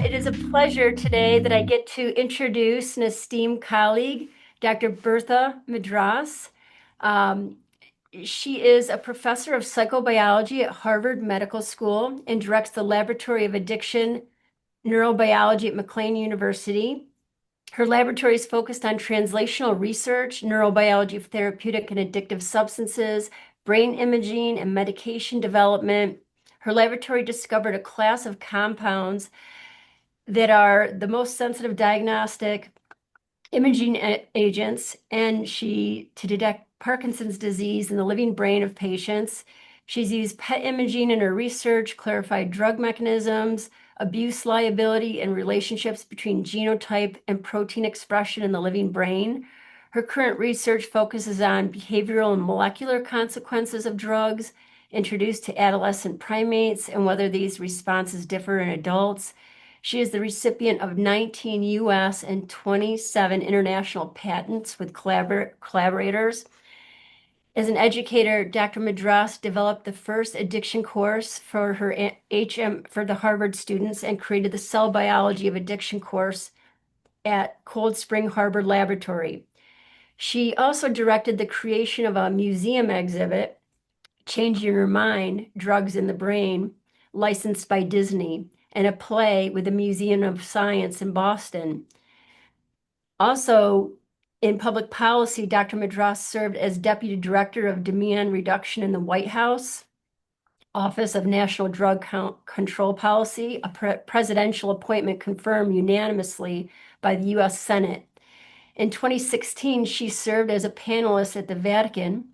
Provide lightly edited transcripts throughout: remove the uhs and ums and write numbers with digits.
It is a pleasure today that I get to introduce an esteemed colleague, Dr. Bertha Madras. Um, she is a professor of psychobiology at Harvard Medical School and directs the Laboratory of Addiction Neurobiology at McLean University. Her laboratory is focused on translational research, neurobiology of therapeutic and addictive substances, brain imaging, and medication development. Her laboratory discovered a class of compounds that are the most sensitive diagnostic imaging agents, and to detect Parkinson's disease in the living brain of patients. She's used PET imaging in her research, clarified drug mechanisms, abuse liability, and relationships between genotype and protein expression in the living brain. Her current research focuses on behavioral and molecular consequences of drugs introduced to adolescent primates and whether these responses differ in adults. She is the recipient of 19 US and 27 international patents with collaborators. As an educator, Dr. Madras developed the first addiction course for her HM for the Harvard students and created the cell biology of addiction course at Cold Spring Harbor Laboratory. She also directed the creation of a museum exhibit, Changing Your Mind, Drugs in the Brain, licensed by Disney, and a play with the Museum of Science in Boston. Also, in public policy, Dr. Madras served as Deputy Director of Demand Reduction in the White House, Office of National Drug Control Policy, a presidential appointment confirmed unanimously by the U.S. Senate. In 2016, she served as a panelist at the Vatican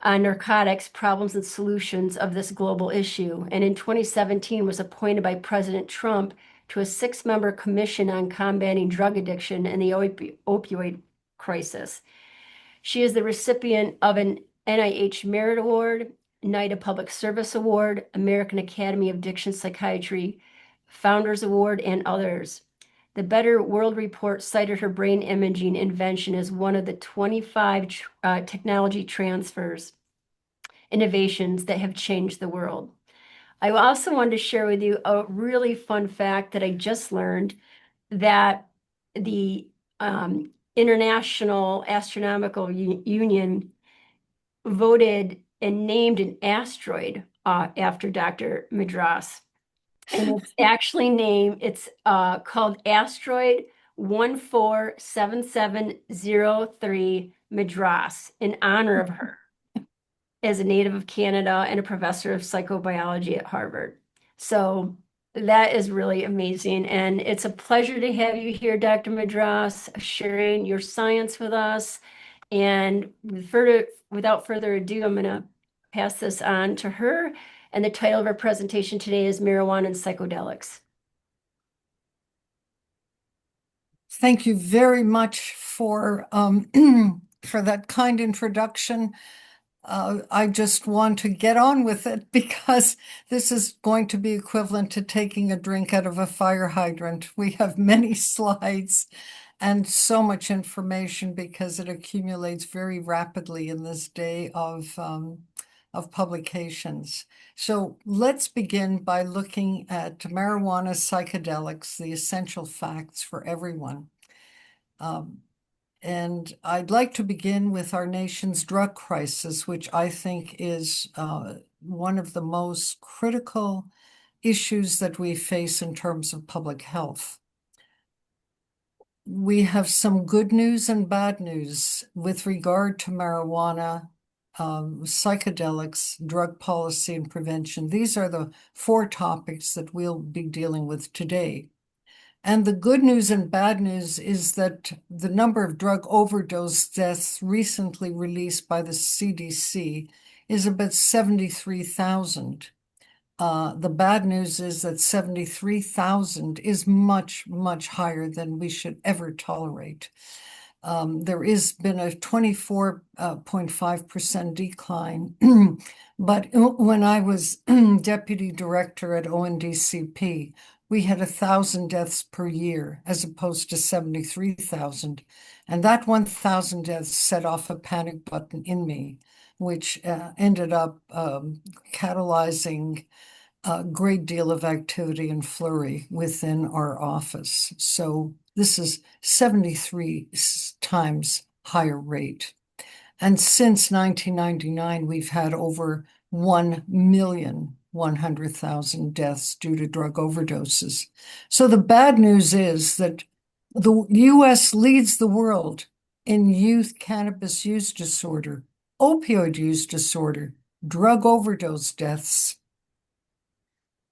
on narcotics, problems and solutions of this global issue, and in 2017 was appointed by President Trump to a 6-member commission on combating drug addiction and the opioid crisis. She is the recipient of an NIH Merit Award, NIDA Public Service Award, American Academy of Addiction Psychiatry, Founders Award, and others. The Better World Report cited her brain imaging invention as one of the 25 technology transfers, innovations that have changed the world. I also wanted to share with you a really fun fact that I just learned, that the International Astronomical Union voted and named an asteroid after Dr. Madras. And it's called asteroid 147703 Madras in honor of her as a native of Canada and a professor of psychobiology at Harvard. So that is really amazing. And it's a pleasure to have you here, Dr. Madras, sharing your science with us. And without further ado, I'm going to pass this on to her. And the title of our presentation today is Marijuana and Psychedelics. Thank you very much for for that kind introduction. I just want to get on with it because this is going to be equivalent to taking a drink out of a fire hydrant. We have many slides and so much information because it accumulates very rapidly in this day of publications. So let's begin by looking at marijuana, psychedelics, the essential facts for everyone. And I'd like to begin with our nation's drug crisis, which I think is one of the most critical issues that we face in terms of public health. We have some good news and bad news with regard to marijuana, psychedelics, drug policy, and prevention. These are the 4 topics that we'll be dealing with today. And the good news and bad news is that the number of drug overdose deaths recently released by the CDC is about 73,000. The bad news is that 73,000 is much, much higher than we should ever tolerate. There has been a 24.5% decline. But when I was deputy director at ONDCP, we had 1,000 deaths per year as opposed to 73,000. And that 1,000 deaths set off a panic button in me, which ended up catalyzing a great deal of activity and flurry within our office. So this is 73 times higher rate. And since 1999, we've had over 1,100,000 deaths due to drug overdoses. So the bad news is that the US leads the world in youth cannabis use disorder, opioid use disorder, drug overdose deaths,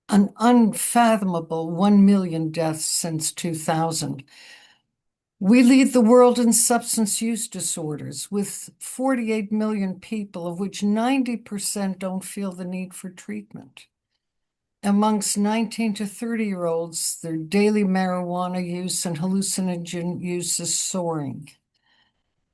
an unfathomable 1 million deaths since 2000. We lead the world in substance use disorders with 48 million people, of which 90% don't feel the need for treatment. Amongst 19 to 30-year-olds, their daily marijuana use and hallucinogen use is soaring.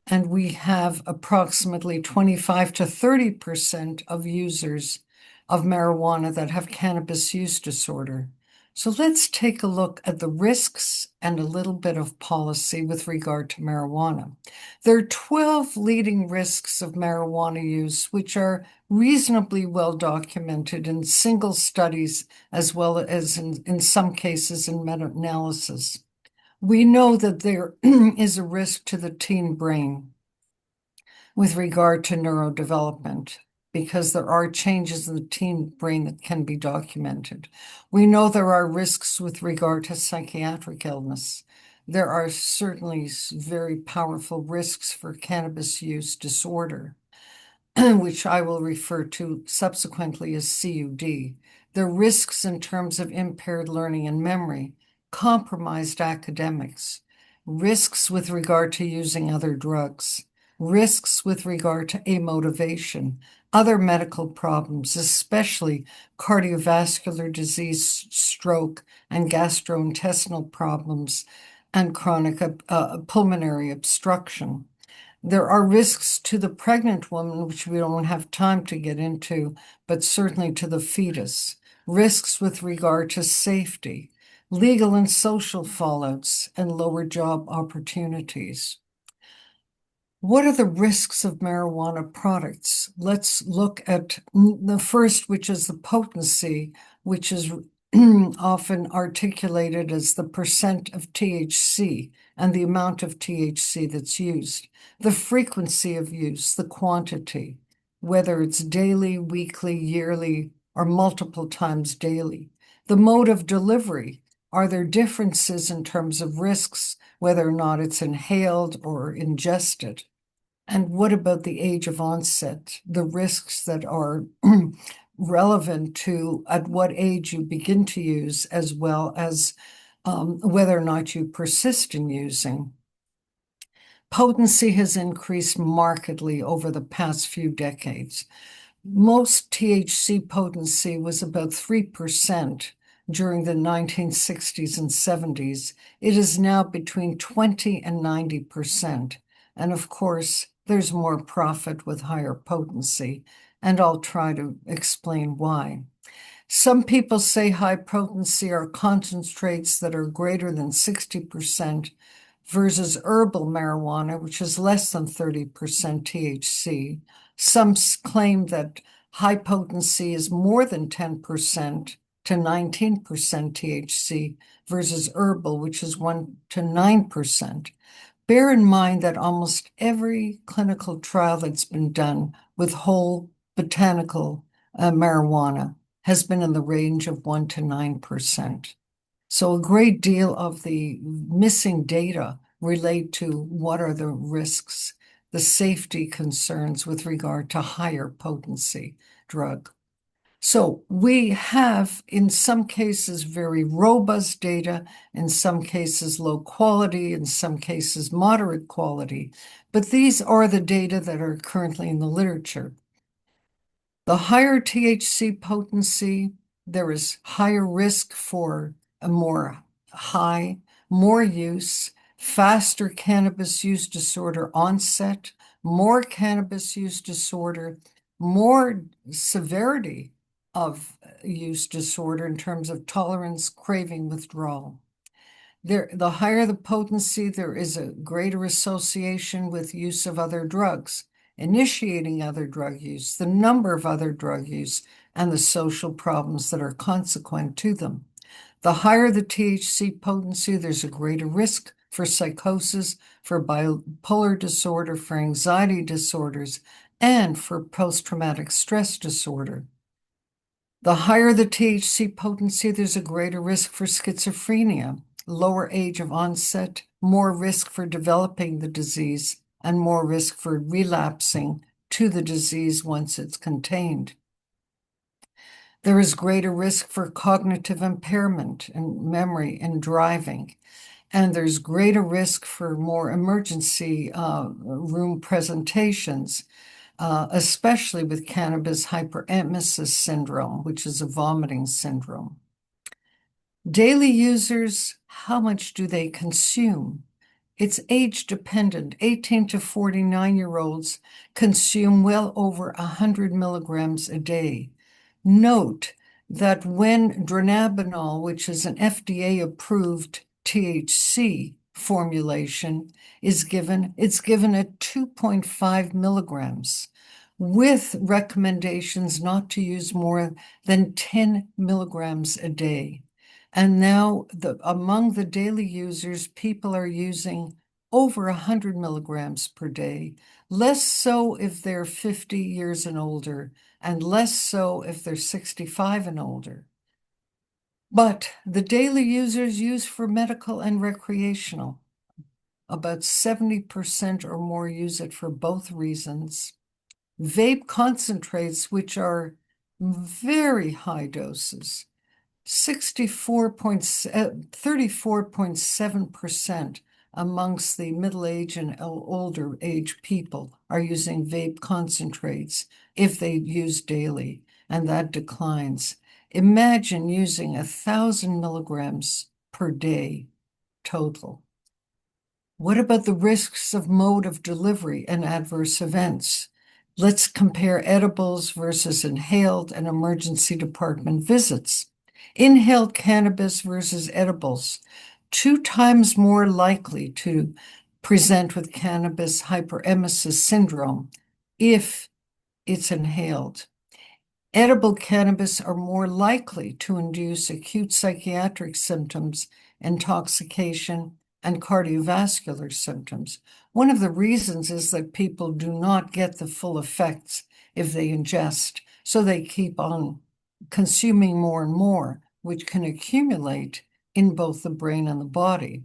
And we have approximately 25 to 30% of users of marijuana that have cannabis use disorder. So let's take a look at the risks and a little bit of policy with regard to marijuana. There are 12 leading risks of marijuana use, which are reasonably well documented in single studies, as well as in some cases in meta-analysis. We know that there is a risk to the teen brain with regard to neurodevelopment, because there are changes in the teen brain that can be documented. We know there are risks with regard to psychiatric illness. There are certainly very powerful risks for cannabis use disorder, which I will refer to subsequently as CUD. There are risks in terms of impaired learning and memory, compromised academics, risks with regard to using other drugs, risks with regard to amotivation, other medical problems, especially cardiovascular disease, stroke, and gastrointestinal problems, and chronic pulmonary obstruction. There are risks to the pregnant woman, which we don't have time to get into, but certainly to the fetus. Risks with regard to safety, legal and social fallouts, and lower job opportunities. What are the risks of marijuana products? Let's look at the first, which is the potency, which is often articulated as the percent of THC and the amount of THC that's used, the frequency of use, the quantity, whether it's daily, weekly, yearly, or multiple times daily, the mode of delivery. Are there differences in terms of risks, whether or not it's inhaled or ingested? And what about the age of onset, the risks that are relevant to at what age you begin to use, as well as whether or not you persist in using? Potency has increased markedly over the past few decades. Most THC potency was about 3% during the 1960s and 70s. It is now between 20 and 90%. And of course, there's more profit with higher potency, and I'll try to explain why. Some people say high potency are concentrates that are greater than 60% versus herbal marijuana, which is less than 30% THC. Some claim that high potency is more than 10% to 19% THC versus herbal, which is 1 to 9%. Bear in mind that almost every clinical trial that's been done with whole botanical marijuana has been in the range of 1 to 9%. So a great deal of the missing data relate to what are the risks, the safety concerns with regard to higher potency drug. So we have, in some cases, very robust data, in some cases low quality, in some cases moderate quality, but these are the data that are currently in the literature. The higher THC potency, there is higher risk for a more use, faster cannabis use disorder onset, more cannabis use disorder, more severity of use disorder in terms of tolerance, craving, withdrawal. The higher the potency, there is a greater association with use of other drugs, initiating other drug use, the number of other drug use, and the social problems that are consequent to them. The higher the THC potency, there's a greater risk for psychosis, for bipolar disorder, for anxiety disorders, and for post-traumatic stress disorder. The higher the THC potency, there's a greater risk for schizophrenia, lower age of onset, more risk for developing the disease, and more risk for relapsing to the disease once it's contained. There is greater risk for cognitive impairment and memory and driving. And there's greater risk for more emergency room presentations, especially with cannabis hyperemesis syndrome, which is a vomiting syndrome. Daily users, how much do they consume? It's age dependent. 18 to 49-year-olds consume well over 100 milligrams a day. Note that when dronabinol, which is an FDA-approved THC formulation, is given, it's given at 2.5 milligrams, with recommendations not to use more than 10 milligrams a day. And now among the daily users, people are using over 100 milligrams per day, less so if they're 50 years and older, and less so if they're 65 and older. But the daily users use for medical and recreational. About 70% or more use it for both reasons. Vape concentrates, which are very high doses, 34.7% amongst the middle-aged and older age people are using vape concentrates if they use daily, and that declines. Imagine using 1,000 milligrams per day total. What about the risks of mode of delivery and adverse events? Let's compare edibles versus inhaled and emergency department visits. Inhaled cannabis versus edibles, 2 times more likely to present with cannabis hyperemesis syndrome if it's inhaled. Edible cannabis are more likely to induce acute psychiatric symptoms, intoxication, and cardiovascular symptoms. One of the reasons is that people do not get the full effects if they ingest, so they keep on consuming more and more, which can accumulate in both the brain and the body.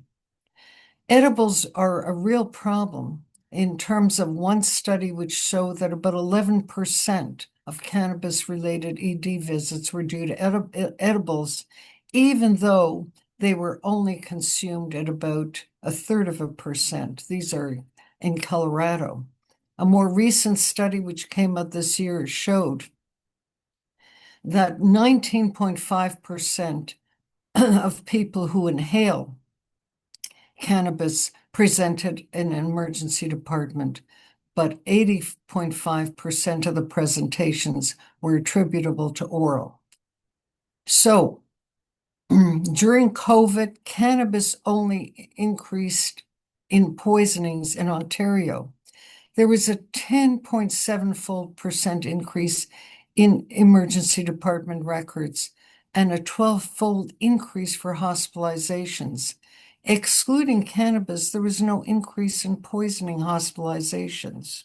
Edibles are a real problem in terms of one study which showed that about 11% of cannabis-related ED visits were due to edibles, even though they were only consumed at about 1/3%. These are in Colorado. A more recent study which came out this year showed that 19.5% of people who inhale cannabis presented in an emergency department, but 80.5% of the presentations were attributable to oral. So during COVID, cannabis only increased in poisonings in Ontario. There was a 10.7-fold% increase in emergency department records and a 12-fold increase for hospitalizations. Excluding cannabis, there was no increase in poisoning hospitalizations.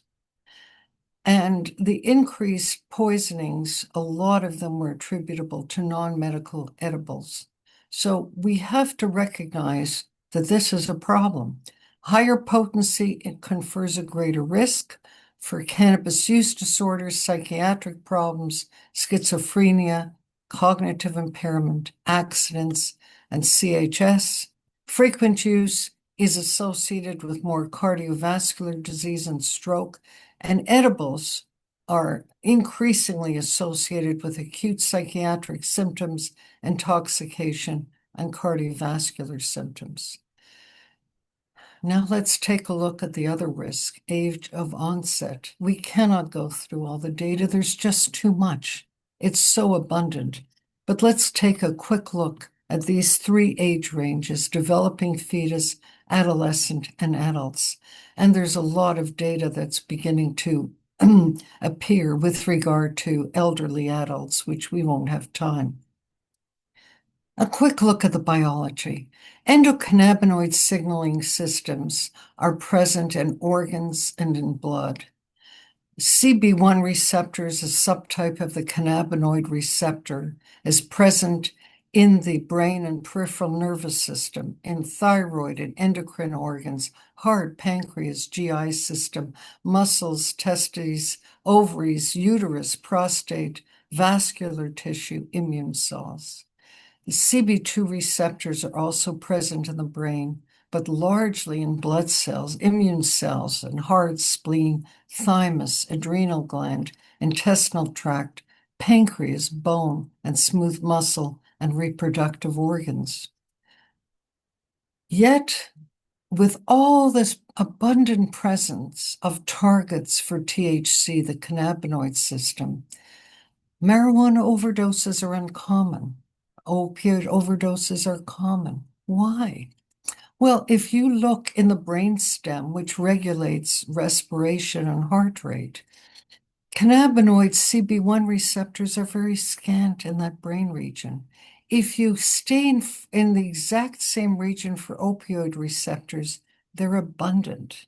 And the increased poisonings, a lot of them were attributable to non-medical edibles. So we have to recognize that this is a problem. Higher potency, it confers a greater risk for cannabis use disorders, psychiatric problems, schizophrenia, cognitive impairment, accidents, and CHS. Frequent use is associated with more cardiovascular disease and stroke, and edibles are increasingly associated with acute psychiatric symptoms, intoxication, and cardiovascular symptoms. Now let's take a look at the other risk, age of onset. We cannot go through all the data. There's just too much. It's so abundant. But let's take a quick look at these 3 age ranges: developing fetus, adolescent, and adults. And there's a lot of data that's beginning to appear with regard to elderly adults, which we won't have time. A quick look at the biology. Endocannabinoid signaling systems are present in organs and in blood. CB1 receptor is a subtype of the cannabinoid receptor, is present in the brain and peripheral nervous system, in thyroid and endocrine organs, heart, pancreas, GI system, muscles, testes, ovaries, uterus, prostate, vascular tissue, immune cells. The CB2 receptors are also present in the brain, but largely in blood cells, immune cells, and heart, spleen, thymus, adrenal gland, intestinal tract, pancreas, bone, and smooth muscle, and reproductive organs. Yet, with all this abundant presence of targets for THC, the cannabinoid system, marijuana overdoses are uncommon. Opioid overdoses are common. Why? Well, if you look in the brainstem, which regulates respiration and heart rate, cannabinoid CB1 receptors are very scant in that brain region. If you stay in the exact same region for opioid receptors, they're abundant.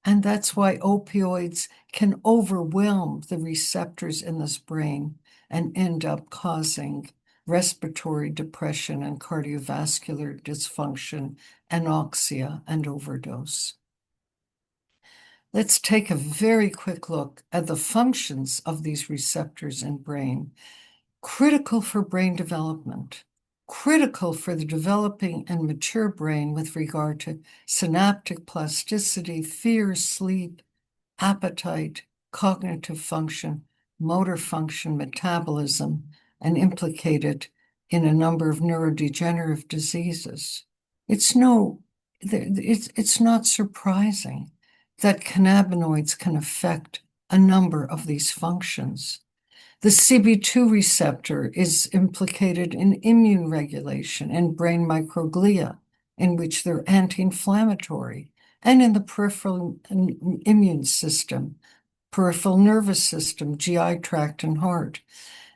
And that's why opioids can overwhelm the receptors in this brain and end up causing respiratory depression and cardiovascular dysfunction, anoxia, and overdose. Let's take a very quick look at the functions of these receptors in brain. Critical for brain development, critical for the developing and mature brain with regard to synaptic plasticity, fear, sleep, appetite, cognitive function, motor function, metabolism, and implicated in a number of neurodegenerative diseases. It's not surprising that cannabinoids can affect a number of these functions. The CB2 receptor is implicated in immune regulation and brain microglia, in which they're anti-inflammatory, and in the peripheral immune system, peripheral nervous system, GI tract, and heart.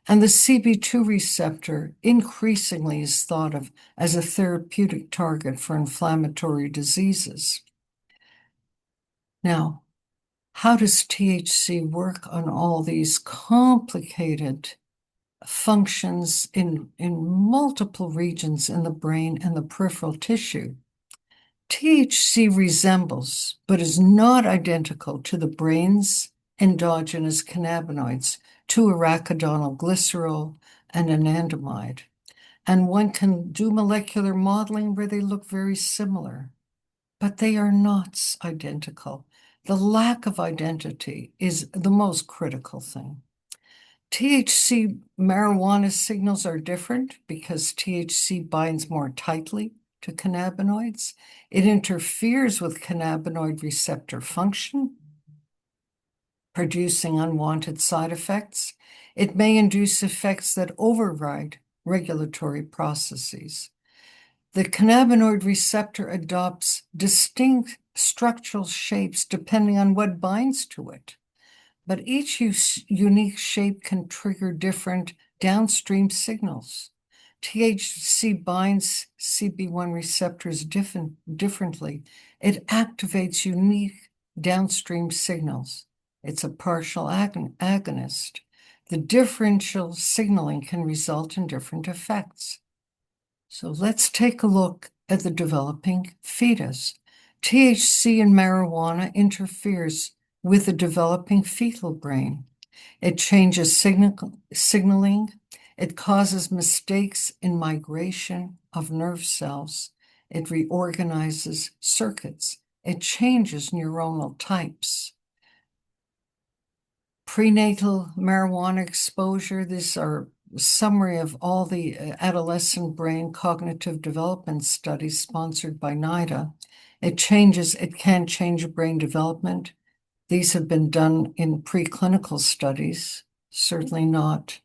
And the CB2 receptor increasingly is thought of as a therapeutic target for inflammatory diseases. Now, how does THC work on all these complicated functions in multiple regions in the brain and the peripheral tissue? THC resembles, but is not identical to the brain's endogenous cannabinoids, to arachidonyl glycerol and anandamide. And one can do molecular modeling where they look very similar, but they are not identical. The lack of identity is the most critical thing. THC marijuana signals are different because THC binds more tightly to cannabinoids. It interferes with cannabinoid receptor function, producing unwanted side effects. It may induce effects that override regulatory processes. The cannabinoid receptor adopts distinct structural shapes depending on what binds to it. But each unique shape can trigger different downstream signals. THC binds CB1 receptors differently. It activates unique downstream signals. It's a partial agonist. The differential signaling can result in different effects. So let's take a look at the developing fetus. THC in marijuana interferes with the developing fetal brain. It changes signaling. It causes mistakes in migration of nerve cells. It reorganizes circuits. It changes neuronal types. Prenatal marijuana exposure, these are a summary of all the adolescent brain cognitive development studies sponsored by NIDA. It can change brain development. These have been done in preclinical studies, certainly not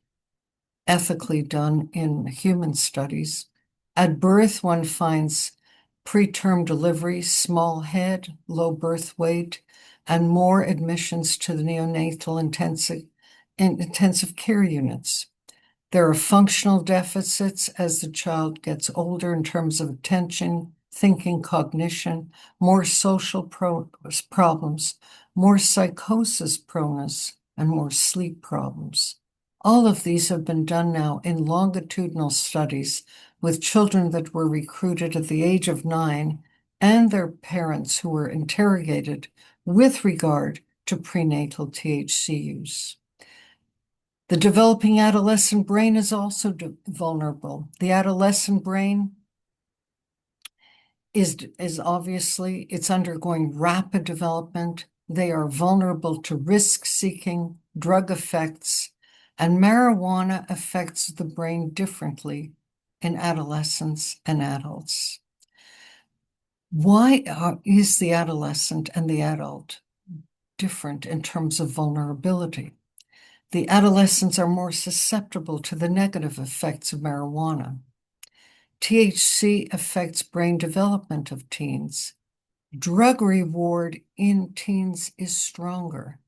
ethically done in human studies. At birth, one finds preterm delivery, small head, low birth weight, and more admissions to the neonatal intensive care units. There are functional deficits as the child gets older in terms of attention, thinking, cognition, more social problems, more psychosis proneness, and more sleep problems. All of these have been done now in longitudinal studies with children that were recruited at the age of 9 and their parents who were interrogated with regard to prenatal THC use. The developing adolescent brain is also vulnerable. The adolescent brain is obviously, it's undergoing rapid development. They are vulnerable to risk-seeking, drug effects, and marijuana affects the brain differently in adolescents and adults. Why is the adolescent and the adult different in terms of vulnerability? The adolescents are more susceptible to the negative effects of marijuana. THC affects brain development of teens. Drug reward in teens is stronger.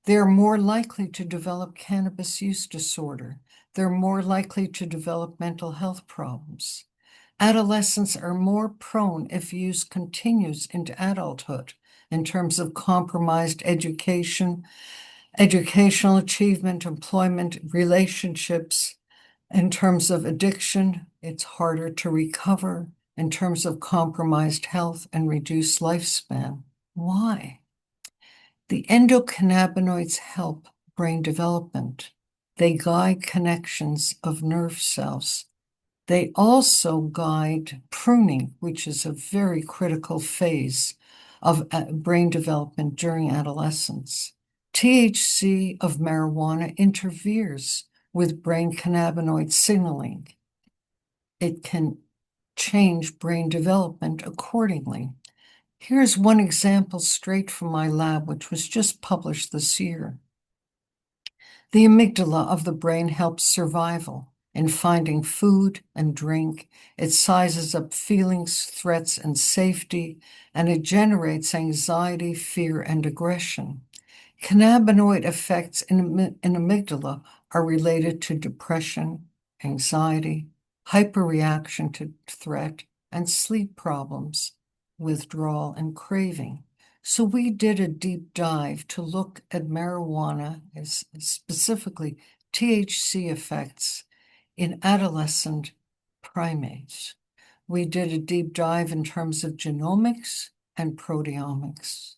They're more likely to develop cannabis use disorder. They're more likely to develop mental health problems. Adolescents are more prone if use continues into adulthood in terms of compromised education, educational achievement, employment, relationships. In terms of addiction, it's harder to recover. In terms of compromised health and reduced lifespan. Why? The endocannabinoids help brain development. They guide connections of nerve cells. They also guide pruning, which is a very critical phase of brain development during adolescence. THC of marijuana interferes with brain cannabinoid signaling. It can change brain development accordingly. Here's one example straight from my lab, which was just published this year. The amygdala of the brain helps survival in finding food and drink. It sizes up feelings, threats, and safety, and it generates anxiety, fear, and aggression. Cannabinoid effects in amygdala are related to depression, anxiety, hyperreaction to threat, and sleep problems, withdrawal, and craving. So we did a deep dive to look at marijuana, specifically THC effects in adolescent primates. We did a deep dive in terms of genomics and proteomics.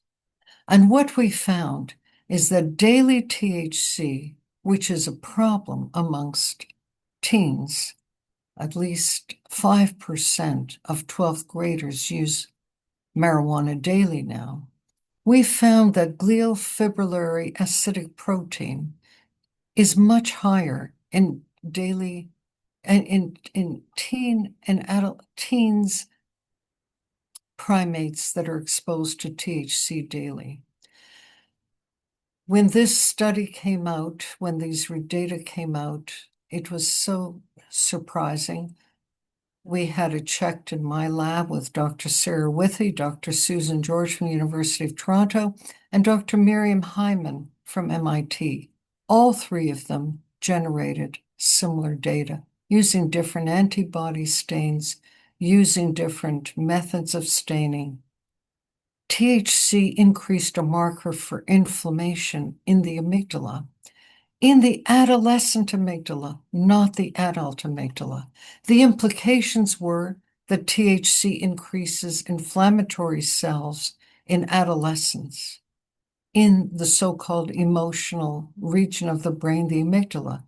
And what we found is that daily THC, which is a problem amongst teens, at least 5% of 12th graders use marijuana daily now. We found that glial fibrillary acidic protein is much higher in daily and in teen and adult teens primates that are exposed to THC daily. When this study came out, when these data came out, it was so surprising. We had it checked in my lab with Dr. Sarah Withy, Dr. Susan George from the University of Toronto, and Dr. Miriam Hyman from MIT. All three of them generated similar data using different antibody stains, using different methods of staining. THC increased a marker for inflammation in the amygdala, in the adolescent amygdala, not the adult amygdala. The implications were that THC increases inflammatory cells in adolescence, in the so-called emotional region of the brain, the amygdala.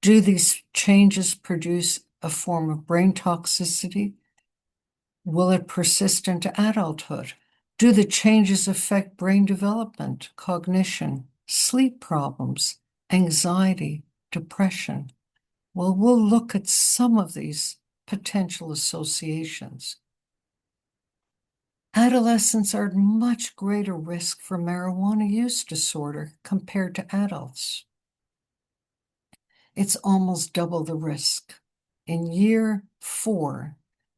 Do these changes produce a form of brain toxicity? Will it persist into adulthood? Do the changes affect brain development, cognition, sleep problems, anxiety, depression? Well, we'll look at some of these potential associations. Adolescents are at much greater risk for marijuana use disorder compared to adults. It's almost double the risk. In year 4,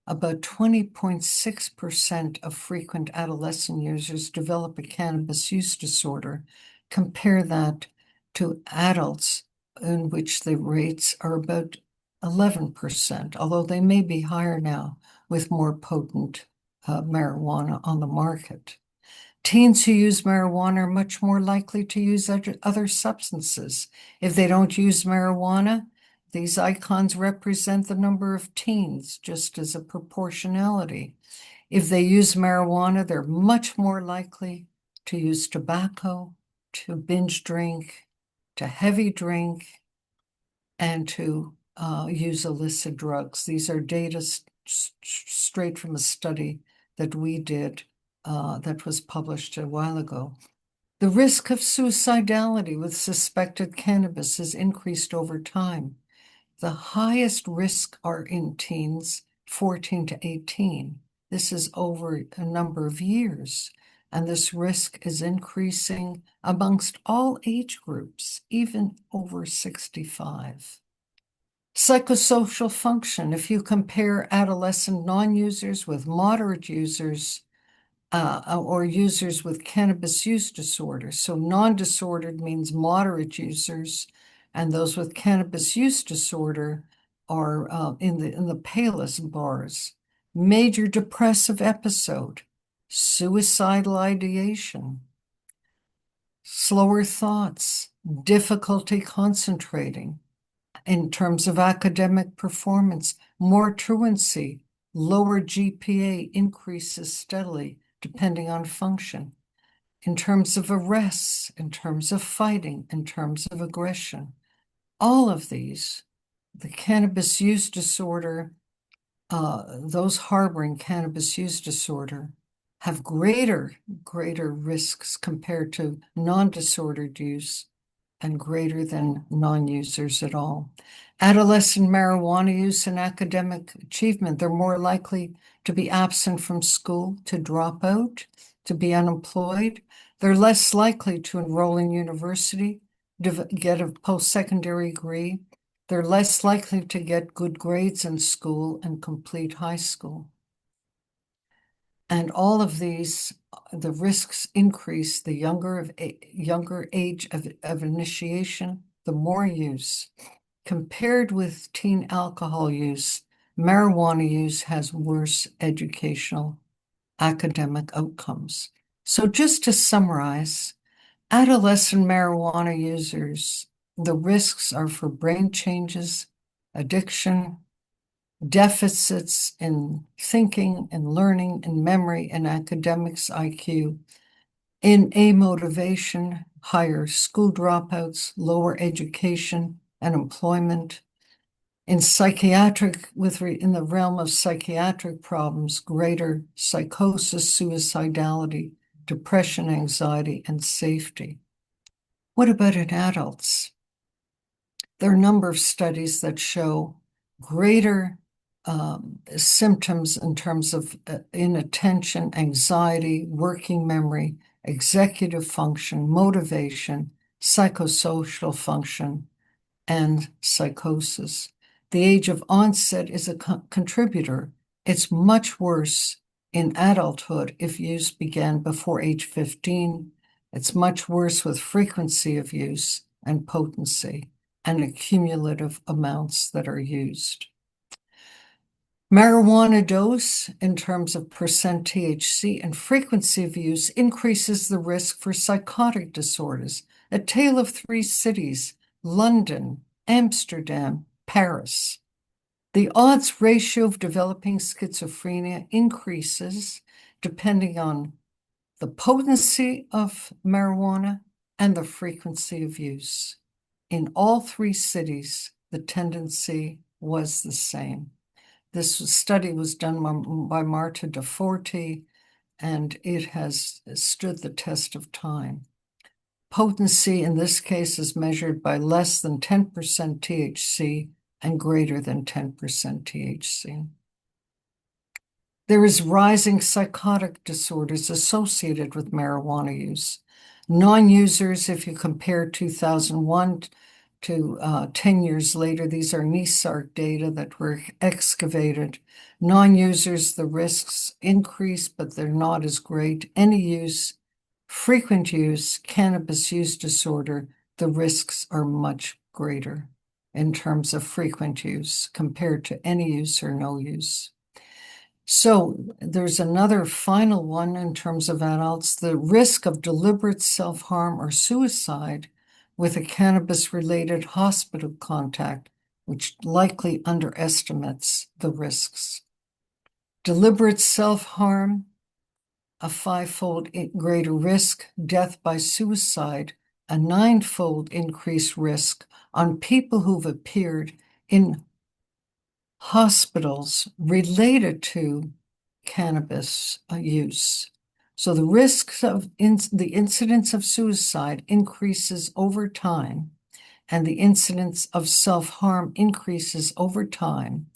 about 20.6% of frequent adolescent users develop a cannabis use disorder. Compare that to adults, in which the rates are about 11%, although they may be higher now with more potent marijuana on the market. Teens who use marijuana are much more likely to use other substances. If they don't use marijuana, these icons represent the number of teens, just as a proportionality. If they use marijuana, they're much more likely to use tobacco, to binge drink, to heavy drink, and to use illicit drugs. These are data straight from a study that we did that was published a while ago. The risk of suicidality with suspected cannabis has increased over time. The highest risk are in teens 14 to 18. This is over a number of years, and this risk is increasing amongst all age groups, even over 65. Psychosocial function. If you compare adolescent non-users with moderate users, or users with cannabis use disorder. So non-disordered means moderate users, and those with cannabis use disorder are in the palest bars. Major depressive episode, suicidal ideation, slower thoughts, difficulty concentrating. In terms of academic performance, more truancy, lower GPA increases steadily depending on function. In terms of arrests, in terms of fighting, in terms of aggression, all of these, the cannabis use disorder, those harboring cannabis use disorder have greater risks compared to non-disordered use and greater than non-users at all. Adolescent marijuana use and academic achievement, they're more likely to be absent from school, to drop out, to be unemployed. They're less likely to enroll in university, to get a post-secondary degree. They're less likely to get good grades in school and complete high school. And all of these, the risks increase the younger age of initiation, the more use. Compared with teen alcohol use, marijuana use has worse educational academic outcomes. So just to summarize, adolescent marijuana users, the risks are for brain changes, addiction, deficits in thinking and learning and memory and academics IQ, in amotivation, higher school dropouts, lower education and employment, in psychiatric, in the realm of psychiatric problems, greater psychosis, suicidality, depression, anxiety, and safety. What about in adults? There are a number of studies that show greater symptoms in terms of inattention, anxiety, working memory, executive function, motivation, psychosocial function, and psychosis. The age of onset is a contributor. It's much worse in adulthood if use began before age 15. It's much worse with frequency of use and potency and accumulative amounts that are used. Marijuana dose, in terms of percent THC and frequency of use, increases the risk for psychotic disorders. A tale of three cities, London, Amsterdam, Paris. The odds ratio of developing schizophrenia increases depending on the potency of marijuana and the frequency of use. In all three cities, the tendency was the same. This study was done by Marta DeForti, and it has stood the test of time. Potency in this case is measured by less than 10% THC and greater than 10% THC. There is rising psychotic disorders associated with marijuana use. Non-users, if you compare 2001 to 10 years later. These are NESARC data that were excavated. Non-users, the risks increase, but they're not as great. Any use, frequent use, cannabis use disorder, the risks are much greater in terms of frequent use compared to any use or no use. So there's another final one in terms of adults, the risk of deliberate self-harm or suicide with a cannabis-related hospital contact, which likely underestimates the risks. Deliberate self-harm, a 5-fold greater risk, death by suicide, a 9-fold increased risk on people who've appeared in hospitals related to cannabis use. So the risks of the incidence of suicide increases over time, and the incidence of self-harm increases over time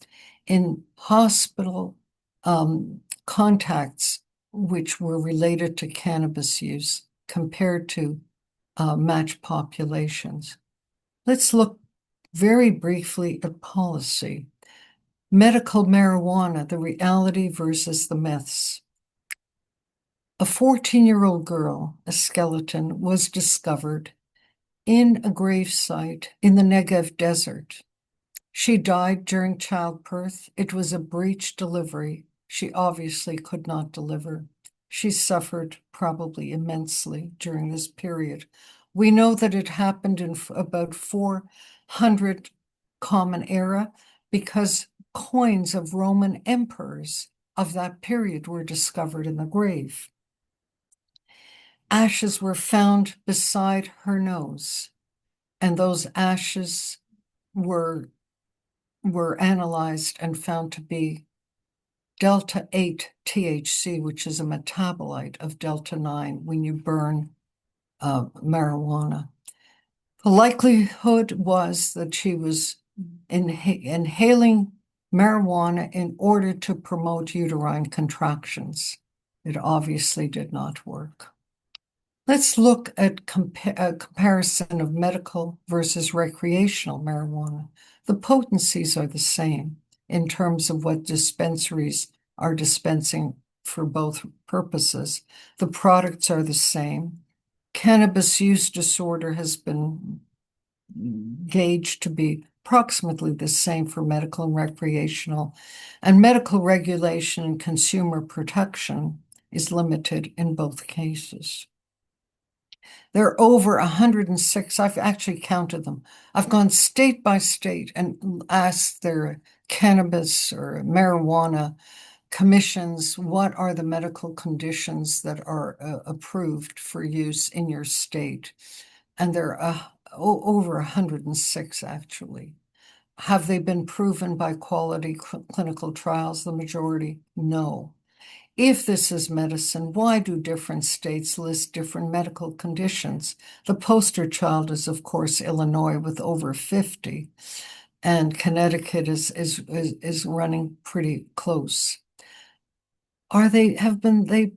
in hospital contacts which were related to cannabis use compared to matched populations. Let's look very briefly at policy. Medical marijuana, the reality versus the myths. A 14-year-old girl, a skeleton, was discovered in a grave site in the Negev desert. She died during childbirth. It was a breech delivery. She obviously could not deliver. She suffered probably immensely during this period. We know that it happened in about 400 Common Era because coins of Roman emperors of that period were discovered in the grave. Ashes were found beside her nose, and those ashes were analyzed and found to be delta 8 THC, which is a metabolite of delta 9 when you burn marijuana. The likelihood was that she was inhaling marijuana in order to promote uterine contractions. It obviously did not work. Let's look at a comparison of medical versus recreational marijuana. The potencies are the same in terms of what dispensaries are dispensing for both purposes. The products are the same. Cannabis use disorder has been gauged to be approximately the same for medical and recreational, and medical regulation and consumer protection is limited in both cases. There are over 106, I've actually counted them. I've gone state by state and asked their cannabis or marijuana commissions, what are the medical conditions that are approved for use in your state? And there are over 106 actually. Have they been proven by quality clinical trials? The majority, no. If this is medicine, why do different states list different medical conditions? The poster child is, of course, Illinois with over 50, and Connecticut is running pretty close. They've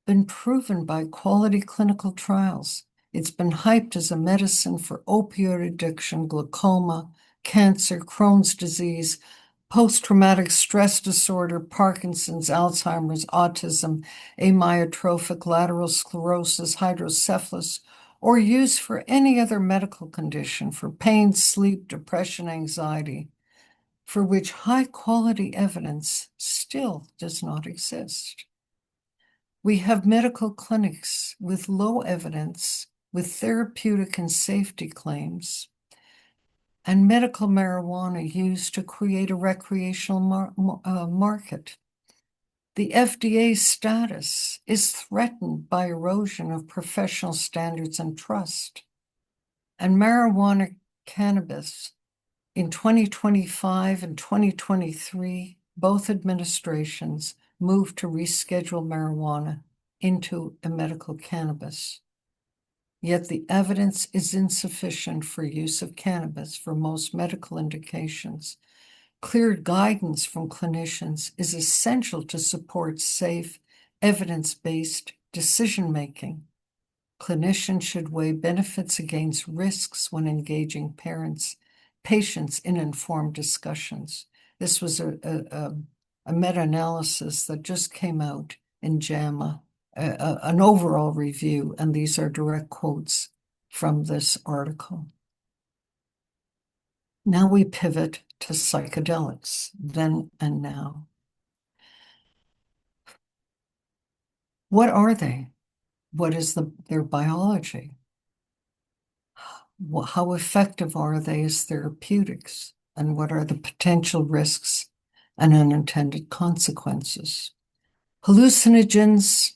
been proven by quality clinical trials. It's been hyped as a medicine for opioid addiction, glaucoma, cancer, Crohn's disease, post-traumatic stress disorder, Parkinson's, Alzheimer's, autism, amyotrophic lateral sclerosis, hydrocephalus, or used for any other medical condition for pain, sleep, depression, anxiety, for which high-quality evidence still does not exist. We have medical clinics with low evidence, with therapeutic and safety claims, and medical marijuana used to create a recreational market. The FDA status is threatened by erosion of professional standards and trust. And marijuana cannabis in 2025 and 2023, both administrations moved to reschedule marijuana into a medical cannabis. Yet the evidence is insufficient for use of cannabis for most medical indications. Clear guidance from clinicians is essential to support safe, evidence-based decision-making. Clinicians should weigh benefits against risks when engaging patients in informed discussions. This was a meta-analysis that just came out in JAMA, an overall review, and these are direct quotes from this article. Now we pivot to psychedelics, then and now. What are they? What is their biology? How effective are they as therapeutics? And what are the potential risks and unintended consequences? Hallucinogens,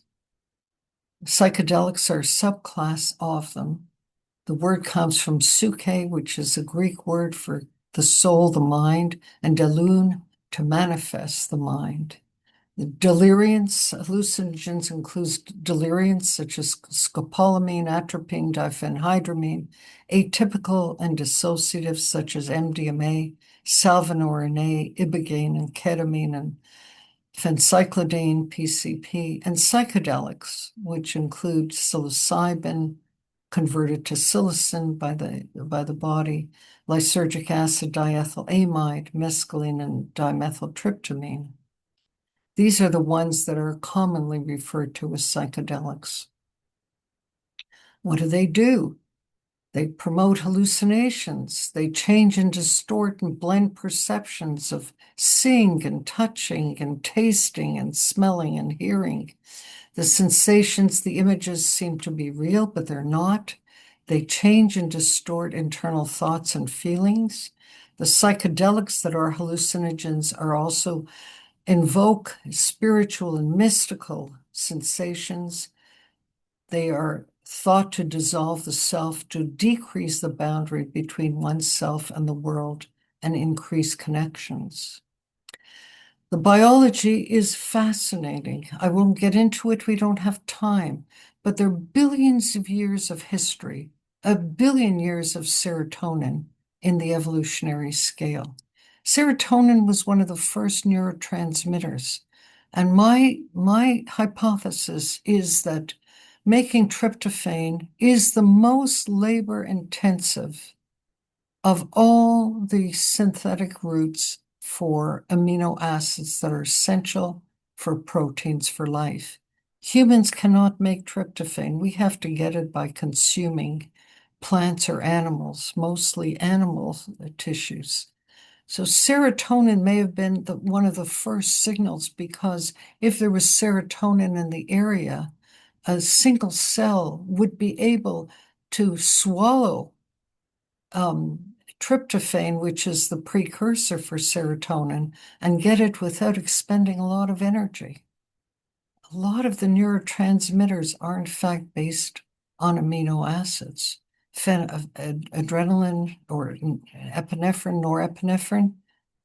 psychedelics are a subclass of them. The word comes from psyche, which is a Greek word for the soul, the mind, and delun, to manifest the mind. The deliriants, hallucinogens includes deliriants such as scopolamine, atropine, diphenhydramine, atypical and dissociatives such as MDMA, salvinorin A, ibogaine, and ketamine, and phencyclidine, PCP, and psychedelics, which include psilocybin, converted to psilocin by the body, lysergic acid, diethylamide, mescaline, and dimethyltryptamine. These are the ones that are commonly referred to as psychedelics. What do? They promote hallucinations. They change and distort and blend perceptions of seeing and touching and tasting and smelling and hearing. The sensations, the images seem to be real, but they're not. They change and distort internal thoughts and feelings. The psychedelics that are hallucinogens are also invoke spiritual and mystical sensations. They are thought to dissolve the self, to decrease the boundary between oneself and the world, and increase connections. The biology is fascinating. I won't get into it, we don't have time, but there are billions of years of history, a billion years of serotonin in the evolutionary scale. Serotonin was one of the first neurotransmitters. And my hypothesis is that making tryptophan is the most labor-intensive of all the synthetic routes for amino acids that are essential for proteins for life. Humans cannot make tryptophan. We have to get it by consuming plants or animals, mostly animal tissues. So serotonin may have been one of the first signals, because if there was serotonin in the area, a single cell would be able to swallow tryptophan, which is the precursor for serotonin, and get it without expending a lot of energy. A lot of the neurotransmitters are in fact based on amino acids. Adrenaline or epinephrine, norepinephrine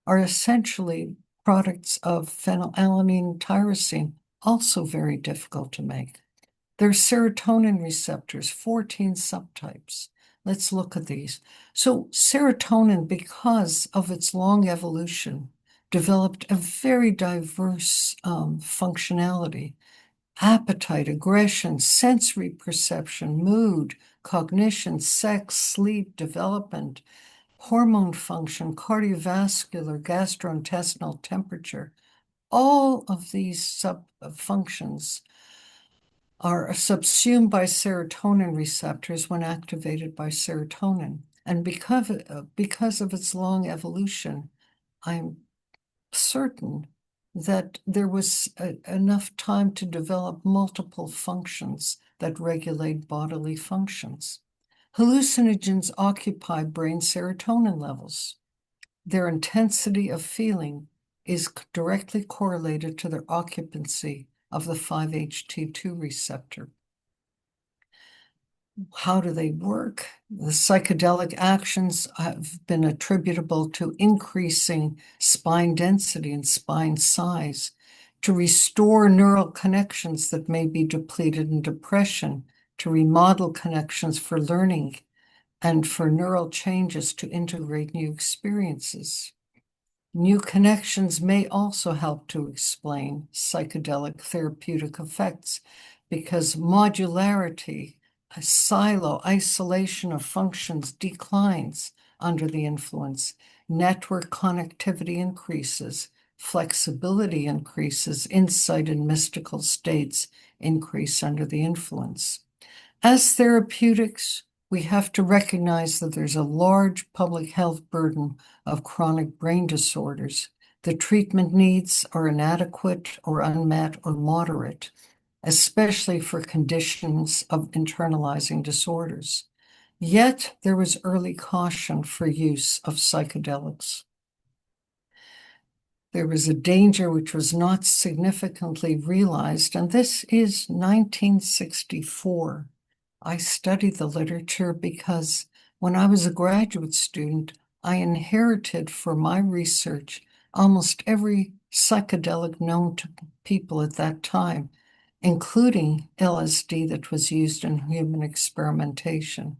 are essentially products of phenylalanine tyrosine, also very difficult to make. There are serotonin receptors, 14 subtypes. Let's look at these. So serotonin, because of its long evolution, developed a very diverse functionality: appetite, aggression, sensory perception, mood, cognition, sex, sleep, development, hormone function, cardiovascular, gastrointestinal, temperature. All of these sub-functions are subsumed by serotonin receptors when activated by serotonin. And because of its long evolution, I'm certain that there was enough time to develop multiple functions that regulate bodily functions. Hallucinogens occupy brain serotonin levels. Their intensity of feeling is directly correlated to their occupancy of the 5-HT2 receptor. How do they work? The psychedelic actions have been attributable to increasing spine density and spine size, to restore neural connections that may be depleted in depression, to remodel connections for learning, and for neural changes to integrate new experiences. New connections may also help to explain psychedelic therapeutic effects, because modularity silo, isolation of functions declines under the influence. Network connectivity increases, flexibility increases, insight and mystical states increase under the influence. As therapeutics, we have to recognize that there's a large public health burden of chronic brain disorders. The treatment needs are inadequate or unmet or moderate, especially for conditions of internalizing disorders. Yet there was early caution for use of psychedelics. There was a danger which was not significantly realized, and this is 1964. I studied the literature because when I was a graduate student, I inherited for my research almost every psychedelic known to people at that time, including LSD that was used in human experimentation.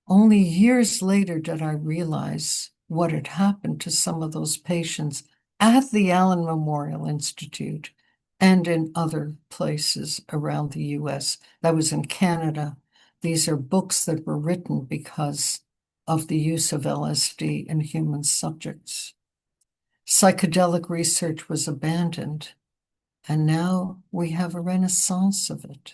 Only years later did I realize what had happened to some of those patients at the Allen Memorial Institute and in other places around the US. That was in Canada. These are books that were written because of the use of LSD in human subjects. Psychedelic research was abandoned, and now we have a renaissance of it.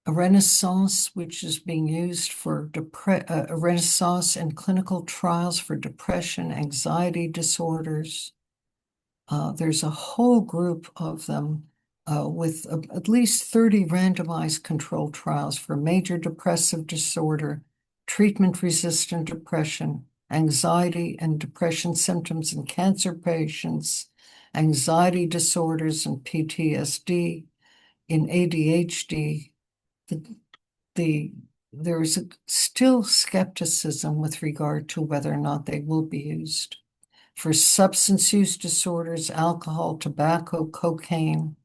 A renaissance which is being used for a renaissance in clinical trials for depression, anxiety disorders. There's a whole group of them with at least 30 randomized controlled trials for major depressive disorder, treatment-resistant depression, anxiety and depression symptoms in cancer patients, anxiety disorders and PTSD, in ADHD. There is still skepticism with regard to whether or not they will be used. For substance use disorders, alcohol, tobacco, cocaine,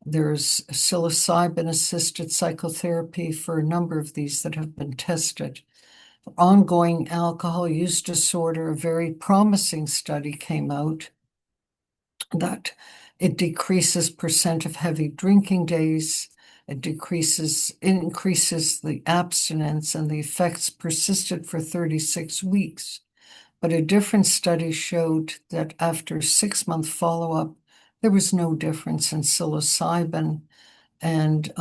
there's psilocybin-assisted psychotherapy for a number of these that have been tested. For ongoing alcohol use disorder, a very promising study came out that it decreases percent of heavy drinking days, it increases the abstinence, and the effects persisted for 36 weeks. But a different study showed that after 6-month follow-up, there was no difference in psilocybin, and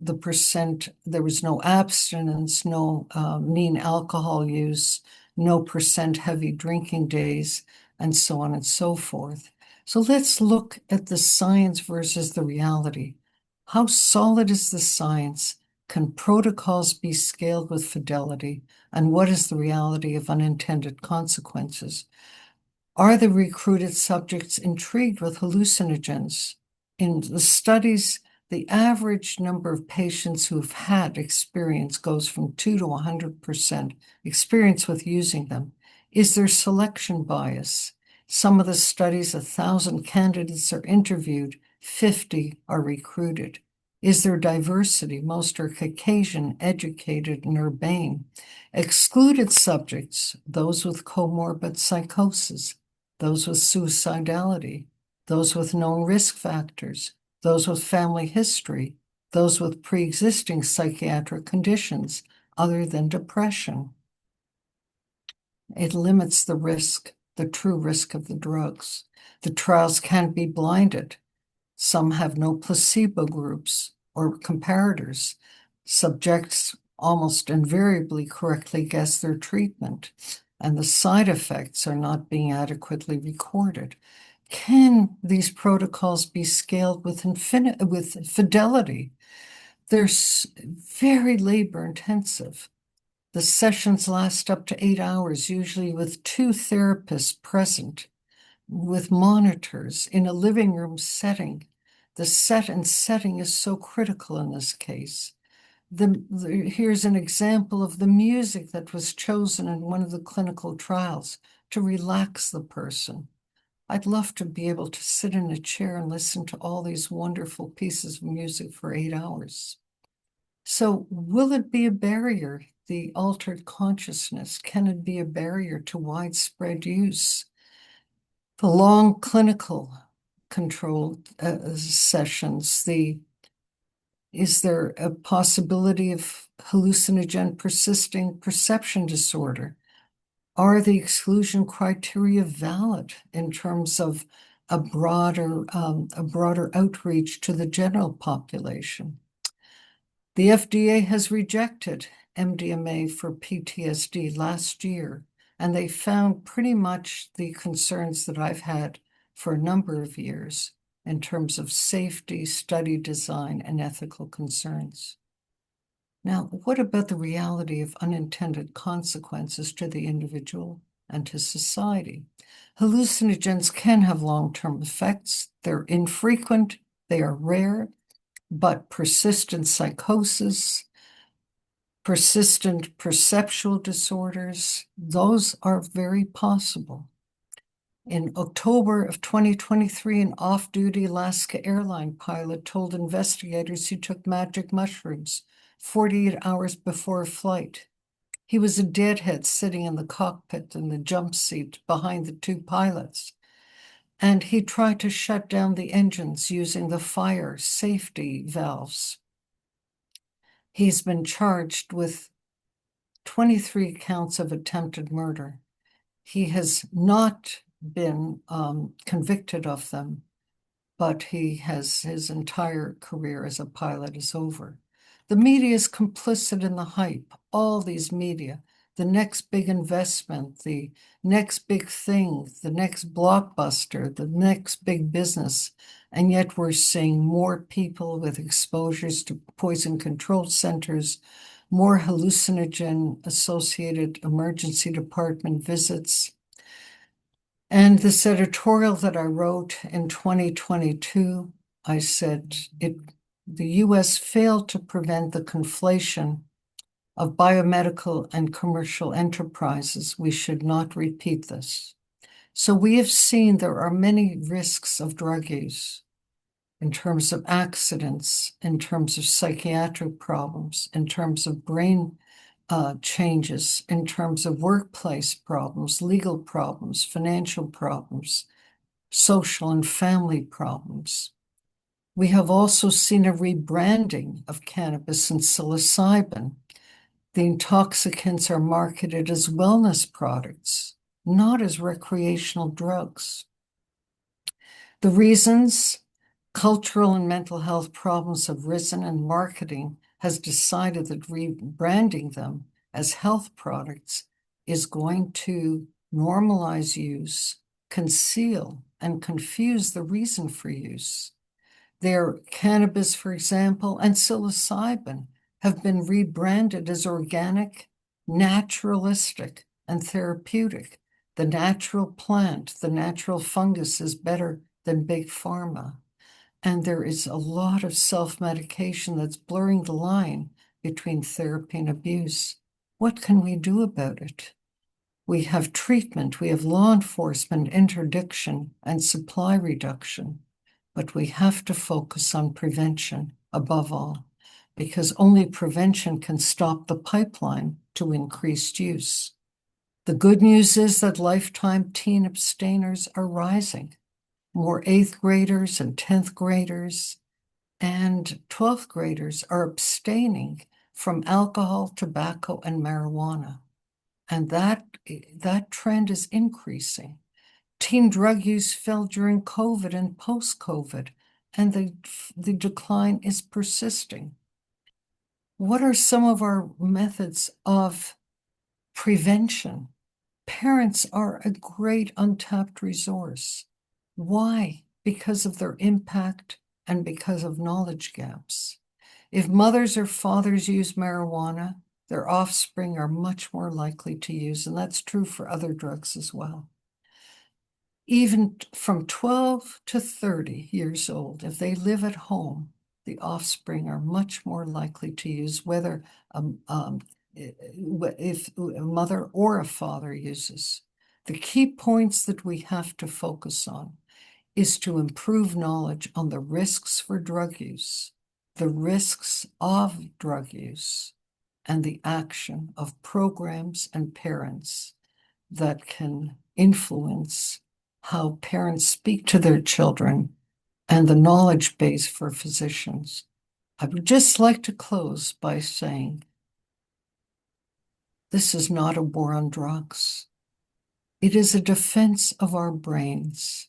there was no abstinence, no mean alcohol use, no percent heavy drinking days, and so on and so forth. So let's look at the science versus the reality. How solid is the science? Can protocols be scaled with fidelity? And what is the reality of unintended consequences? Are the recruited subjects intrigued with hallucinogens? In the studies, the average number of patients who've had experience goes from 2 to 100% experience with using them. Is there selection bias? Some of the studies, 1,000 candidates are interviewed, 50 are recruited. Is there diversity? Most are Caucasian, educated, and urbane. Excluded subjects, those with comorbid psychosis, those with suicidality, those with known risk factors, those with family history, those with pre-existing psychiatric conditions other than depression. It limits the risk, the true risk of the drugs. The trials can't be blinded. Some have no placebo groups or comparators. Subjects almost invariably correctly guess their treatment, and the side effects are not being adequately recorded. Can these protocols be scaled with fidelity? They're very labor intensive. The sessions last up to 8 hours, usually with 2 therapists present, with monitors in a living room setting. The setting is so critical in this case. Here's an example of the music that was chosen in one of the clinical trials to relax the person. I'd love to be able to sit in a chair and listen to all these wonderful pieces of music for 8 hours. So will it be a barrier, the altered consciousness? Can it be a barrier to widespread use? The long clinical controlled sessions, the Is there a possibility of hallucinogen persisting perception disorder? Are the exclusion criteria valid in terms of a broader outreach to the general population? The FDA has rejected MDMA for PTSD last year, and they found pretty much the concerns that I've had for a number of years in terms of safety, study design, and ethical concerns. Now, what about the reality of unintended consequences to the individual and to society? Hallucinogens can have long-term effects. They're infrequent, they are rare, but persistent psychosis, persistent perceptual disorders, those are very possible. In October of 2023, an off-duty Alaska airline pilot told investigators he took magic mushrooms 48 hours before a flight. He was a deadhead sitting in the cockpit in the jump seat behind the two pilots, and he tried to shut down the engines using the fire safety valves. He's been charged with 23 counts of attempted murder. He has not been convicted of them, but his entire career as a pilot is over. The media is complicit in the hype, all these media, the next big investment, the next big thing, the next blockbuster, the next big business. And yet we're seeing more people with exposures to poison control centers, more hallucinogen-associated emergency department visits. And this editorial that I wrote in 2022, I said the US failed to prevent the conflation of biomedical and commercial enterprises. We should not repeat this. So we have seen there are many risks of drug use in terms of accidents, in terms of psychiatric problems, in terms of brain changes, in terms of workplace problems, legal problems, financial problems, social and family problems. We have also seen a rebranding of cannabis and psilocybin. The intoxicants are marketed as wellness products, not as recreational drugs. The reasons cultural and mental health problems have risen, and marketing has decided that rebranding them as health products is going to normalize use, conceal, and confuse the reason for use. Their cannabis, for example, and psilocybin have been rebranded as organic, naturalistic, and therapeutic. The natural plant, the natural fungus is better than big pharma. And there is a lot of self-medication that's blurring the line between therapy and abuse. What can we do about it? We have treatment, we have law enforcement, interdiction, and supply reduction, but we have to focus on prevention above all, because only prevention can stop the pipeline to increased use. The good news is that lifetime teen abstainers are rising. More 8th graders and 10th graders and 12th graders are abstaining from alcohol, tobacco, and marijuana. And that trend is increasing. Teen drug use fell during COVID and post-COVID, and the decline is persisting. What are some of our methods of prevention? Parents are a great untapped resource. Why? Because of their impact and because of knowledge gaps. If mothers or fathers use marijuana, their offspring are much more likely to use, and that's true for other drugs as well. Even from 12 to 30 years old, if they live at home, the offspring are much more likely to use, whether if a mother or a father uses. The key points that we have to focus on is to improve knowledge on the risks for drug use, the risks of drug use, and the action of programs and parents that can influence how parents speak to their children and the knowledge base for physicians. I would just like to close by saying this is not a war on drugs. It is a defense of our brains,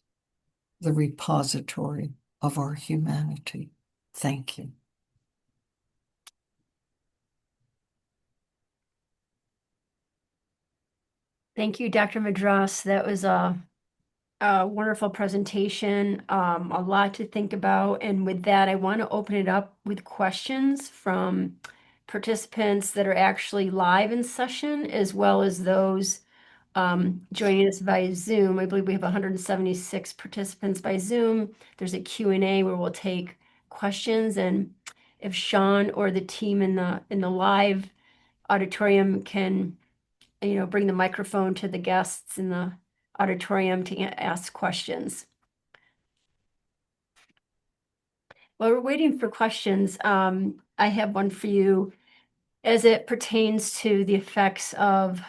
the repository of our humanity. Thank you. Thank you, Dr. Madras. That was a wonderful presentation, a lot to think about. And with that, I want to open it up with questions from participants that are actually live in session, as well as those joining us via Zoom. I believe we have 176 participants by Zoom. There's a Q&A where we'll take questions, and if Sean or the team in the live auditorium can, bring the microphone to the guests in the auditorium to ask questions. While we're waiting for questions, I have one for you as it pertains to the effects of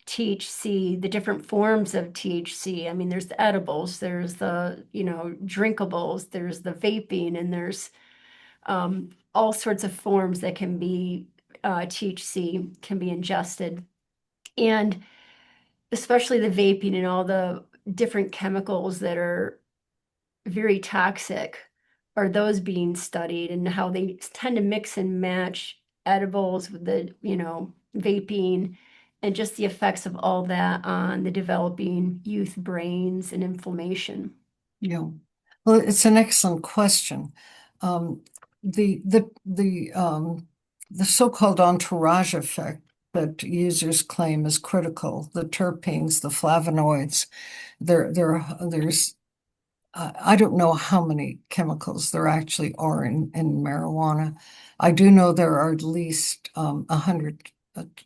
THC, the different forms of THC. I mean, there's the edibles, there's the, drinkables, there's the vaping, and there's all sorts of forms that can be THC can be ingested. And especially the vaping and all the different chemicals that are very toxic, are those being studied, and how they tend to mix and match edibles with the, vaping, and just the effects of all that on the developing youth brains and inflammation. Yeah. Well, it's an excellent question. The so-called entourage effect that users claim is critical, the terpenes, the flavonoids, there's I don't know how many chemicals there actually are in marijuana. I do know there are at least 100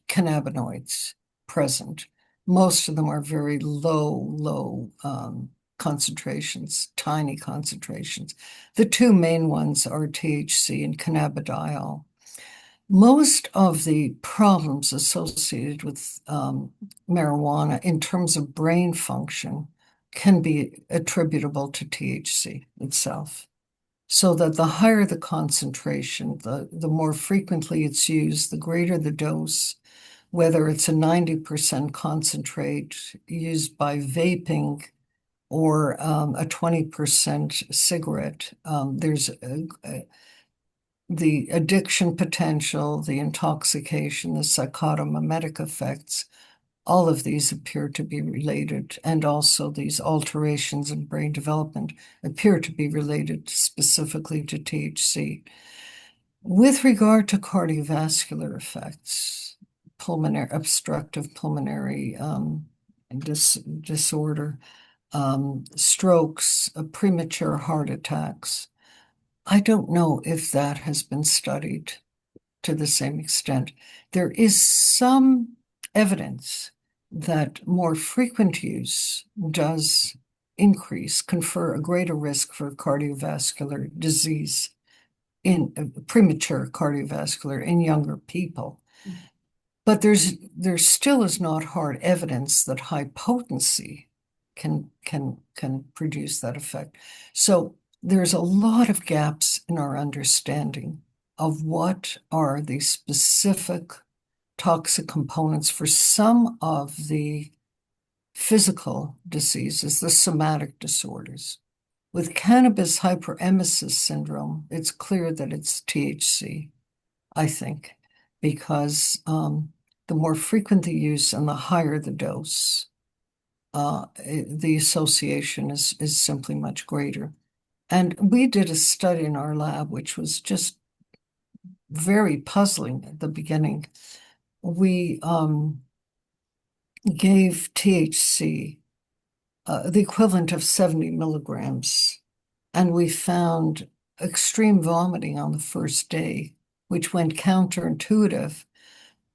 cannabinoids present. Most of them are very low concentrations, tiny concentrations. The two main ones are THC and cannabidiol. Most of the problems associated with marijuana in terms of brain function can be attributable to THC itself. So that the higher the concentration, the more frequently it's used, the greater the dose, whether it's a 90% concentrate used by vaping or a 20% cigarette. There's the addiction potential, the intoxication, the psychotomimetic effects, all of these appear to be related, and also these alterations in brain development appear to be related specifically to THC. With regard to cardiovascular effects, obstructive pulmonary disorder, strokes, premature heart attacks, I don't know if that has been studied to the same extent. There is some evidence that more frequent use does confer a greater risk for cardiovascular disease in premature cardiovascular in younger people. But there still is not hard evidence that high potency can produce that effect. So there's a lot of gaps in our understanding of what are the specific toxic components for some of the physical diseases, the somatic disorders. With cannabis hyperemesis syndrome, it's clear that it's THC, I think, because the more frequent the use and the higher the dose, the association is simply much greater. And we did a study in our lab, which was just very puzzling at the beginning. We gave THC, the equivalent of 70 milligrams, and we found extreme vomiting on the first day, which went counterintuitive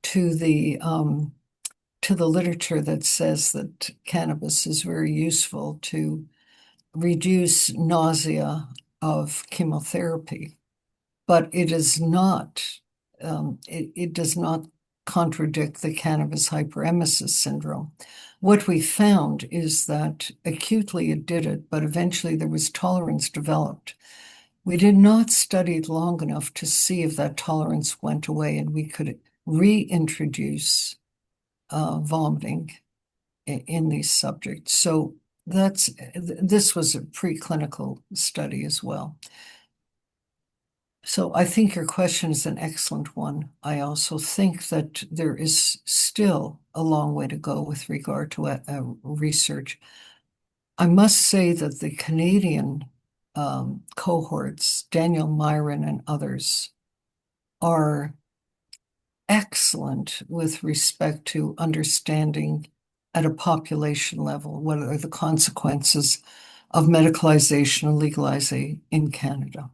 to the literature that says that cannabis is very useful to reduce nausea of chemotherapy. But it is not, it does not contradict the cannabis hyperemesis syndrome. What we found is that acutely it did it, but eventually there was tolerance developed. We did not study it long enough to see if that tolerance went away and we could reintroduce vomiting in these subjects. So this was a preclinical study as well. So I think your question is an excellent one. I also think that there is still a long way to go with regard to research. I must say that the Canadian cohorts, Daniel Myron and others, are excellent with respect to understanding at a population level what are the consequences of medicalization and legalizing in Canada.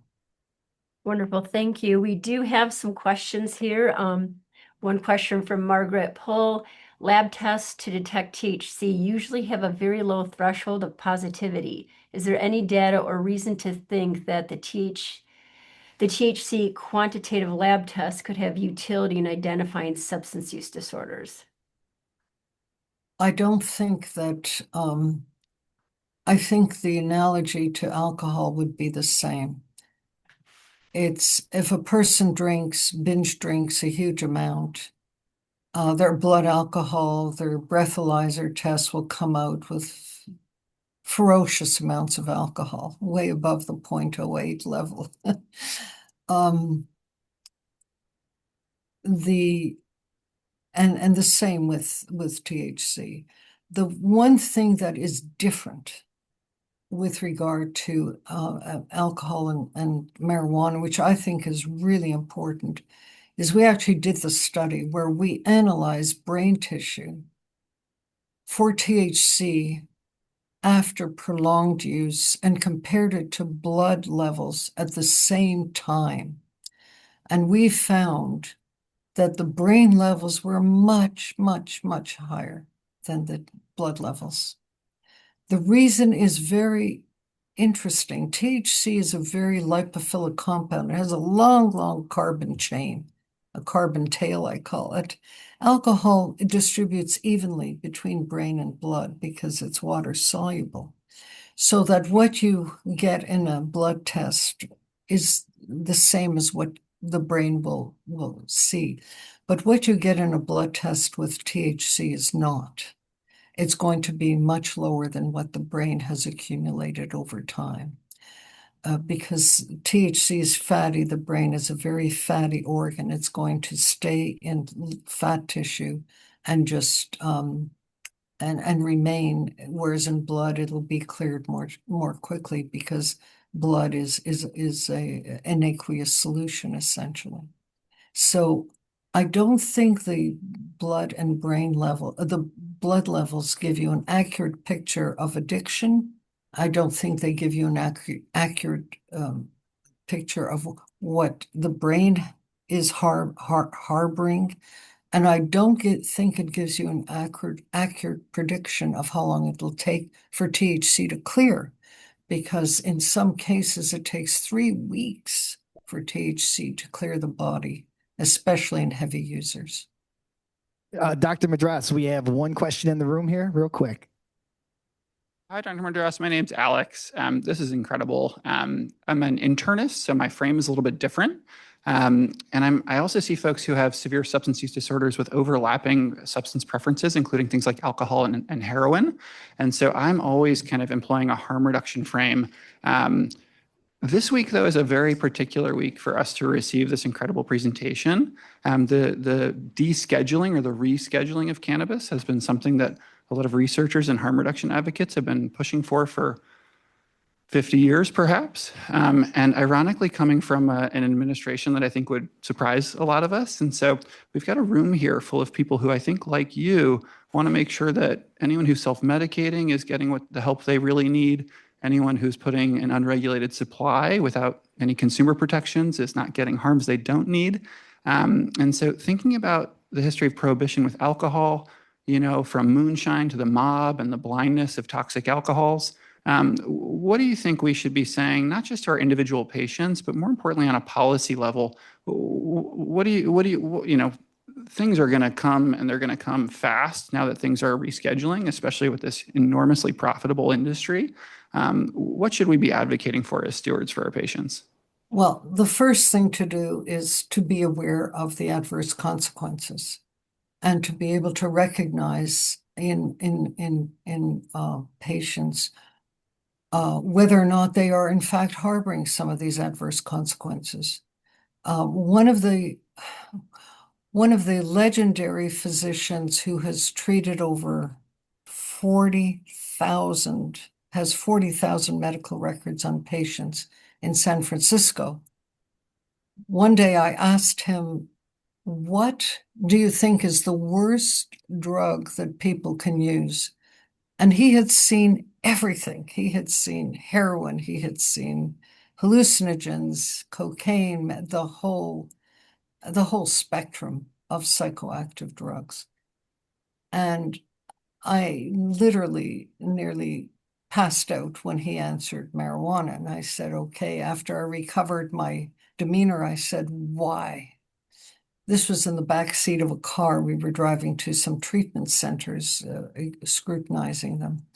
Wonderful, thank you. We do have some questions here. One question from Margaret Pull. Lab tests to detect THC usually have a very low threshold of positivity. Is there any data or reason to think that the THC quantitative lab test could have utility in identifying substance use disorders? I don't think that, I think the analogy to alcohol would be the same. It's if a person binge drinks a huge amount, their blood alcohol, their breathalyzer tests will come out with ferocious amounts of alcohol, way above the 0.08 level. um, the and the same with THC. The one thing that is different with regard to alcohol and marijuana, which I think is really important, is we actually did the study where we analyzed brain tissue for THC after prolonged use and compared it to blood levels at the same time. And we found that the brain levels were much, much, much higher than the blood levels. The reason is very interesting. THC is a very lipophilic compound. It has a long, long carbon chain, a carbon tail, I call it. Alcohol distributes evenly between brain and blood because it's water soluble. So that what you get in a blood test is the same as what the brain will see. But what you get in a blood test with THC is not. It's going to be much lower than what the brain has accumulated over time. Because THC is fatty, the brain is a very fatty organ. It's going to stay in fat tissue and just and remain, whereas in blood it'll be cleared more quickly because blood is an aqueous solution essentially. So I don't think the blood and brain level, the blood levels give you an accurate picture of addiction. I don't think they give you an accurate picture of what the brain is harboring. And I don't think it gives you an accurate prediction of how long it'll take for THC to clear, because in some cases it takes 3 weeks for THC to clear the body, especially in heavy users. Dr. Madras, we have one question in the room here, real quick. Hi, Dr. Madras. My name's Alex. This is incredible. I'm an internist, so my frame is a little bit different. And I also see folks who have severe substance use disorders with overlapping substance preferences, including things like alcohol and heroin. And so I'm always kind of employing a harm reduction frame. This week, though, is a very particular week for us to receive this incredible presentation. The descheduling or the rescheduling of cannabis has been something that a lot of researchers and harm reduction advocates have been pushing for 50 years, perhaps. And ironically, coming from an administration that I think would surprise a lot of us. And so we've got a room here full of people who I think, like you, want to make sure that anyone who's self-medicating is getting the help they really need. Anyone who's putting an unregulated supply without any consumer protections is not getting harms they don't need. And so thinking about the history of prohibition with alcohol, from moonshine to the mob and the blindness of toxic alcohols, what do you think we should be saying, not just to our individual patients, but more importantly on a policy level? Things are going to come, and they're going to come fast now that things are rescheduling, especially with this enormously profitable industry. What should we be advocating for as stewards for our patients? Well, the first thing to do is to be aware of the adverse consequences and to be able to recognize in patients whether or not they are in fact harboring some of these adverse consequences. One of the legendary physicians who has treated over 40,000, has 40,000 medical records on patients in San Francisco. One day I asked him, what do you think is the worst drug that people can use? And he had seen everything. He had seen heroin, he had seen hallucinogens, cocaine, the whole spectrum of psychoactive drugs. And I literally nearly passed out when he answered marijuana. And I said, okay, after I recovered my demeanor, I said, why? This was in the back seat of a car. We were driving to some treatment centers, scrutinizing them.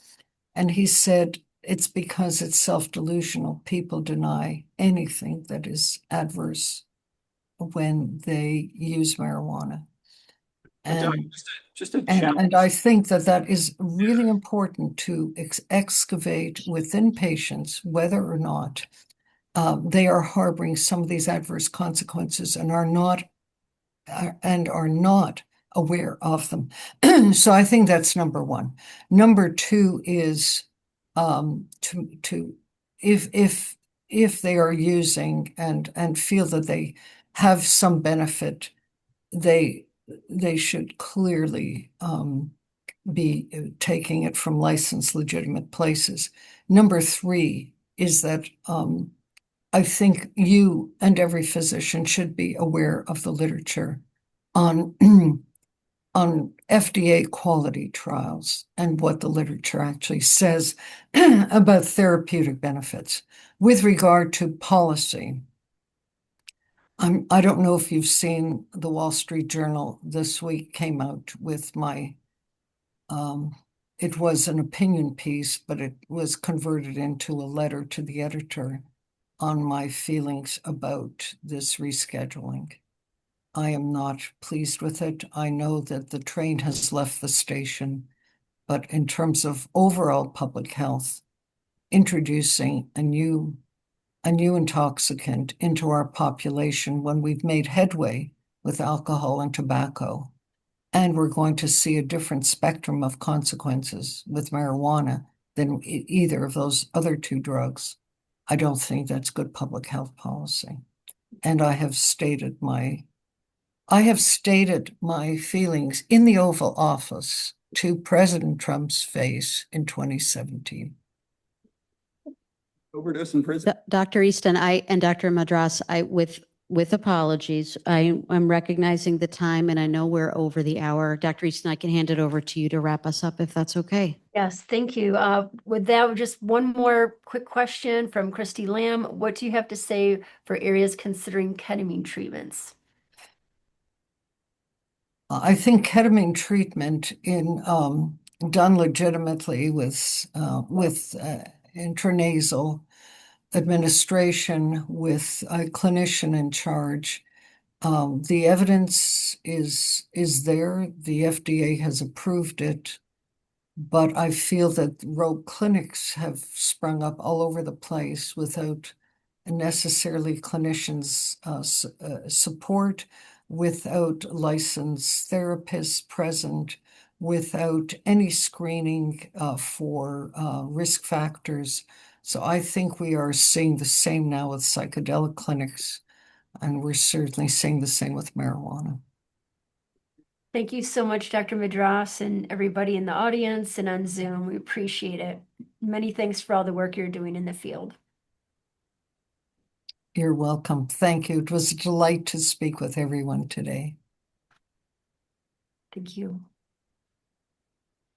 And he said, it's because it's self-delusional. People deny anything that is adverse when they use marijuana. And, Just a and I think that is really important to excavate within patients whether or not they are harboring some of these adverse consequences and are not aware of them. So I think that's number one. Number two is to if they are using and feel that they have some benefit, they should clearly be taking it from licensed, legitimate places. Number three is that I think you and every physician should be aware of the literature on on FDA quality trials and what the literature actually says about therapeutic benefits. With regard to policy, I don't know if you've seen the Wall Street Journal this week came out with my, it was an opinion piece, but it was converted into a letter to the editor on my feelings about this rescheduling. I am not pleased with it. I know that the train has left the station, but in terms of overall public health, introducing a new intoxicant into our population when we've made headway with alcohol and tobacco, and we're going to see a different spectrum of consequences with marijuana than either of those other two drugs. I don't think that's good public health policy. And I have stated my feelings in the Oval Office to President Trump's face in 2017. Overdose in prison. Dr. Easton, and Dr. Madras, with apologies, I'm recognizing the time and I know we're over the hour. Dr. Easton, I can hand it over to you to wrap us up if that's okay. Yes, thank you. With that, just one more quick question from Christy Lamb. What do you have to say for areas considering ketamine treatments? I think ketamine treatment done legitimately with intranasal administration with a clinician in charge. The evidence is there. The FDA has approved it, but I feel that rogue clinics have sprung up all over the place without necessarily clinicians' support, without licensed therapists present, without any screening for risk factors. So I think we are seeing the same now with psychedelic clinics, and we're certainly seeing the same with marijuana. Thank you so much, Dr. Madras, and everybody in the audience and on Zoom. We appreciate it. Many thanks for all the work you're doing in the field. You're welcome. Thank you. It was a delight to speak with everyone today. Thank you.